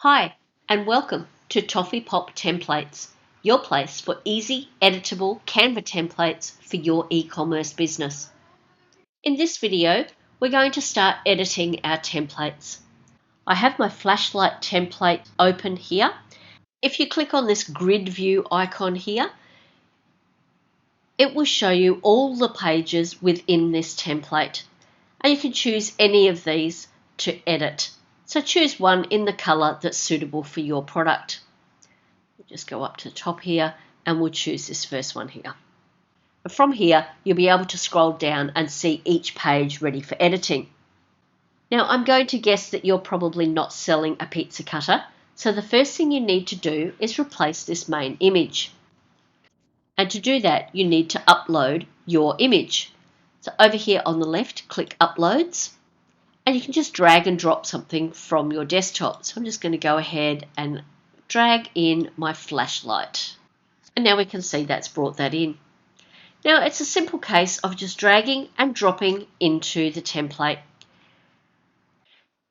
Hi, and welcome to Toffee Pop Templates, your place for easy, editable Canva templates for your e-commerce business. In this video, we're going to start editing our templates. I have my flashlight template open here. If you click on this grid view icon here, it will show you all the pages within this template, and you can choose any of these to edit. So choose one in the colour that's suitable for your product. We'll just go up to the top here and we'll choose this first one here. From here, you'll be able to scroll down and see each page ready for editing. Now, I'm going to guess that you're probably not selling a pizza cutter, so the first thing you need to do is replace this main image. And to do that, you need to upload your image. So over here on the left, click Uploads. And you can just drag and drop something from your desktop. So I'm just going to go ahead and drag in my flashlight. And now we can see that's brought that in. Now it's a simple case of just dragging and dropping into the template.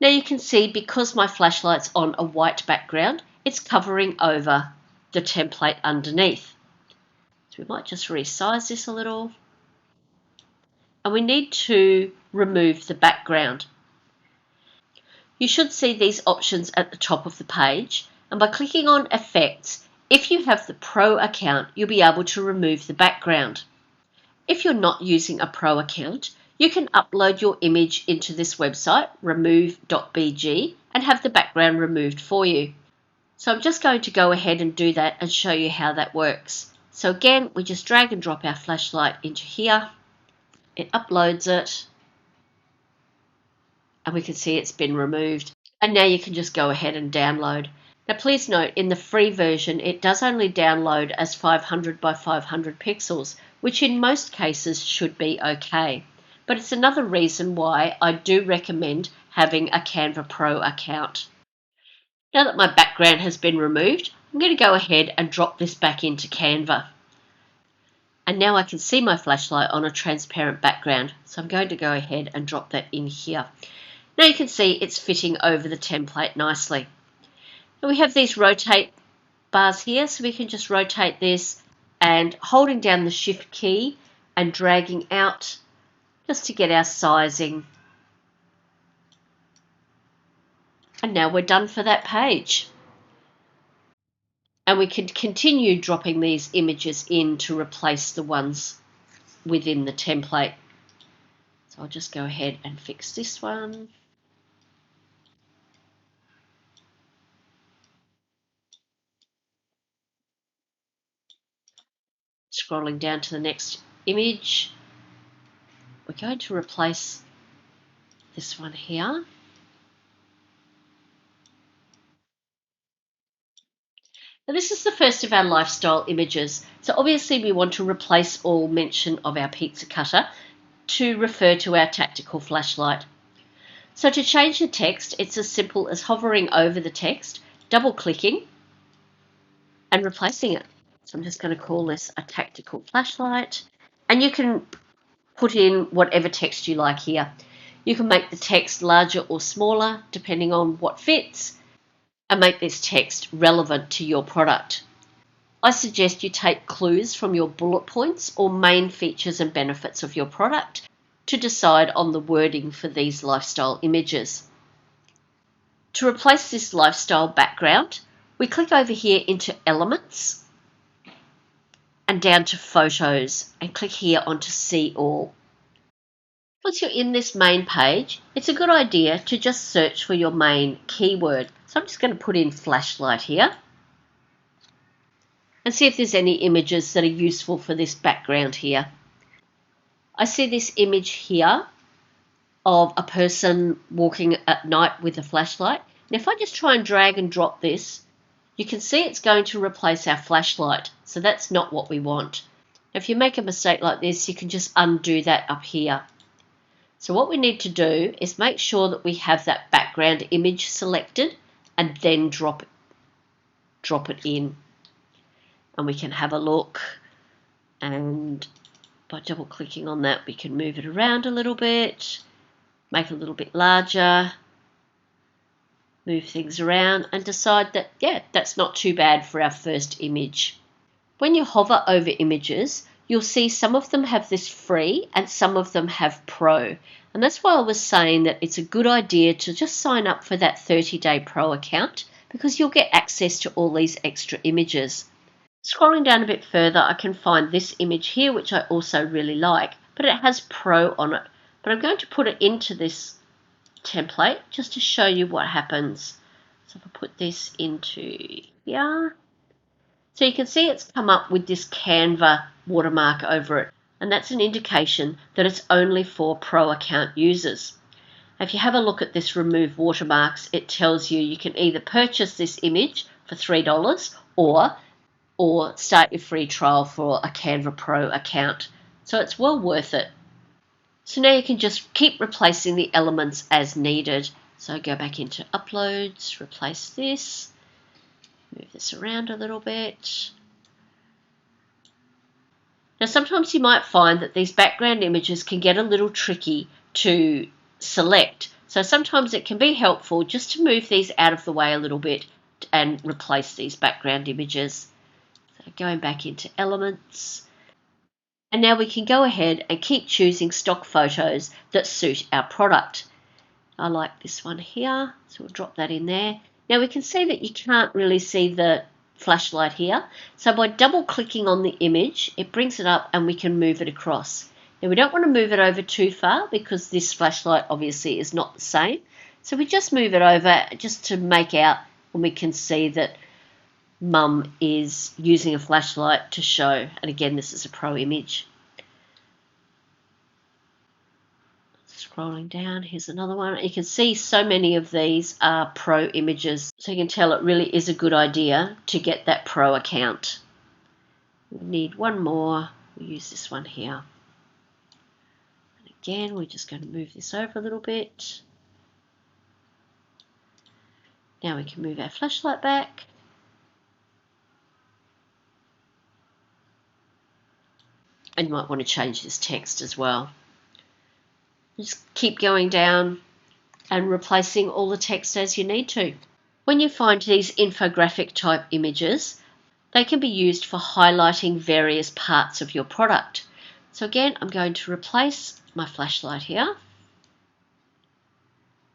Now you can see because my flashlight's on a white background, it's covering over the template underneath. So we might just resize this a little. And we need to remove the background. You should see these options at the top of the page, and by clicking on Effects, if you have the Pro account, you'll be able to remove the background. If you're not using a Pro account, you can upload your image into this website, remove.bg, and have the background removed for you. So I'm just going to go ahead and do that and show you how that works. So again, we just drag and drop our flashlight into here. It uploads it. And we can see it's been removed. And now you can just go ahead and download. Now please note, in the free version, it does only download as 500 by 500 pixels, which in most cases should be okay. But it's another reason why I do recommend having a Canva Pro account. Now that my background has been removed, I'm going to go ahead and drop this back into Canva. And now I can see my flashlight on a transparent background. So I'm going to go ahead and drop that in here. Now you can see it's fitting over the template nicely. Now we have these rotate bars here, so we can just rotate this and holding down the Shift key and dragging out just to get our sizing. And now we're done for that page. And we can continue dropping these images in to replace the ones within the template. So I'll just go ahead and fix this one. Scrolling down to the next image, we're going to replace this one here. Now this is the first of our lifestyle images, so obviously we want to replace all mention of our pizza cutter to refer to our tactical flashlight. So to change the text, it's as simple as hovering over the text, double clicking and replacing it. So I'm just going to call this a tactical flashlight, and you can put in whatever text you like here. You can make the text larger or smaller depending on what fits and make this text relevant to your product. I suggest you take clues from your bullet points or main features and benefits of your product to decide on the wording for these lifestyle images. To replace this lifestyle background, we click over here into Elements and down to Photos and click here onto See All. Once you're in this main page, it's a good idea to just search for your main keyword. So I'm just going to put in flashlight here and see if there's any images that are useful for this background here. I see this image here of a person walking at night with a flashlight. Now if I just try and drag and drop this, you can see it's going to replace our flashlight. So that's not what we want. Now if you make a mistake like this, you can just undo that up here. So what we need to do is make sure that we have that background image selected and then drop it in. And we can have a look, and by double clicking on that we can move it around a little bit, make it a little bit larger. move things around and decide that, yeah, that's not too bad for our first image. When you hover over images, you'll see some of them have this free and some of them have pro. And that's why I was saying that it's a good idea to just sign up for that 30-day pro account, because you'll get access to all these extra images. Scrolling down a bit further, I can find this image here, which I also really like, but it has pro on it. But I'm going to put it into this template just to show you what happens. So if I put this into here, so you can see it's come up with this Canva watermark over it, and that's an indication that it's only for pro account users. If you have a look at this remove watermarks, it tells you can either purchase this image for $3 or start your free trial for a Canva Pro account. So it's well worth it. So now you can just keep replacing the elements as needed. So go back into uploads, replace this, move this around a little bit. Now sometimes you might find that these background images can get a little tricky to select. So sometimes it can be helpful just to move these out of the way a little bit and replace these background images. So going back into elements. And now we can go ahead and keep choosing stock photos that suit our product. I like this one here, so we'll drop that in there. Now we can see that you can't really see the flashlight here. So by double clicking on the image, it brings it up and we can move it across. Now we don't want to move it over too far because this flashlight obviously is not the same. So we just move it over just to make out, and we can see that Mum is using a flashlight to show. And again, this is a pro image. Scrolling down, here's another one. You can see so many of these are pro images, so you can tell it really is a good idea to get that pro account. We need one more. We'll use this one here. And again, we're just going to move this over a little bit. Now we can move our flashlight back. And you might want to change this text as well. Just keep going down and replacing all the text as you need to. When you find these infographic type images, they can be used for highlighting various parts of your product. So again, I'm going to replace my flashlight here,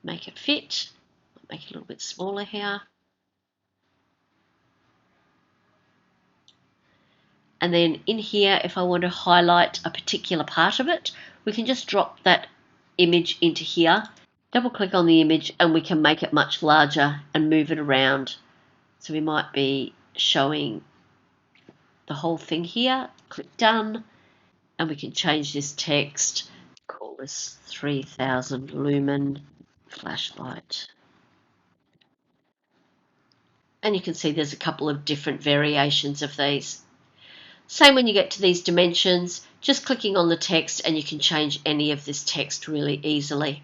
make it fit, make it a little bit smaller here. And then in here, if I want to highlight a particular part of it, we can just drop that image into here, double click on the image, and we can make it much larger and move it around. So we might be showing the whole thing here, click done, and we can change this text, call this 3000 lumen flashlight. And you can see there's a couple of different variations of these. Same when you get to these dimensions, just clicking on the text and you can change any of this text really easily.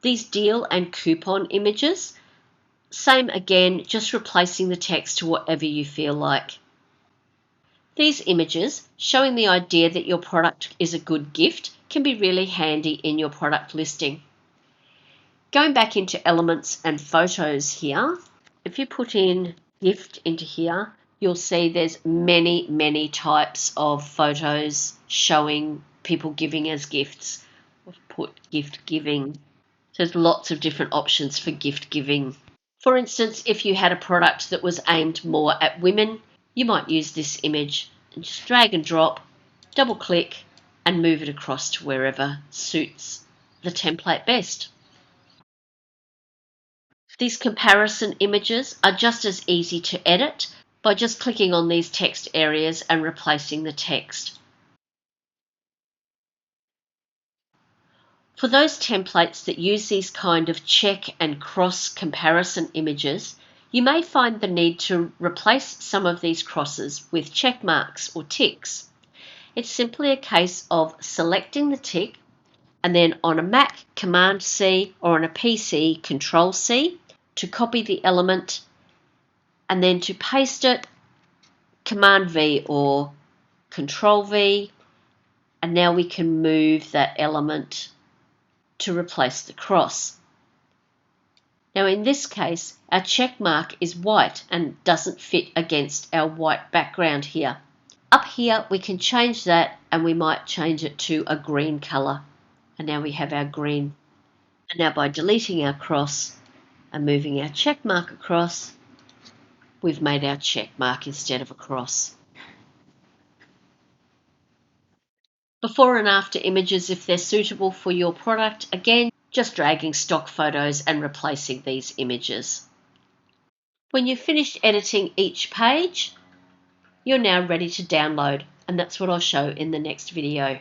These deal and coupon images, same again, just replacing the text to whatever you feel like. These images showing the idea that your product is a good gift can be really handy in your product listing. Going back into elements and photos here, if you put in gift into here, you'll see there's many types of photos showing people giving as gifts. I've put gift giving. So there's lots of different options for gift giving. For instance, if you had a product that was aimed more at women, you might use this image and just drag and drop, double click and move it across to wherever suits the template best. These comparison images are just as easy to edit by just clicking on these text areas and replacing the text. For those templates that use these kind of check and cross comparison images, you may find the need to replace some of these crosses with check marks or ticks. It's simply a case of selecting the tick and then on a Mac, Command C, or on a PC, Control C, to copy the element, and then to paste it, Command V or Control V, and now we can move that element to replace the cross. Now in this case, our check mark is white and doesn't fit against our white background here. Up here we can change that, and we might change it to a green colour. And now we have our green. And now by deleting our cross and moving our check mark across, we've made our check mark instead of a cross. Before and after images, if they're suitable for your product, again, just dragging stock photos and replacing these images. When you've finished editing each page, you're now ready to download, and that's what I'll show in the next video.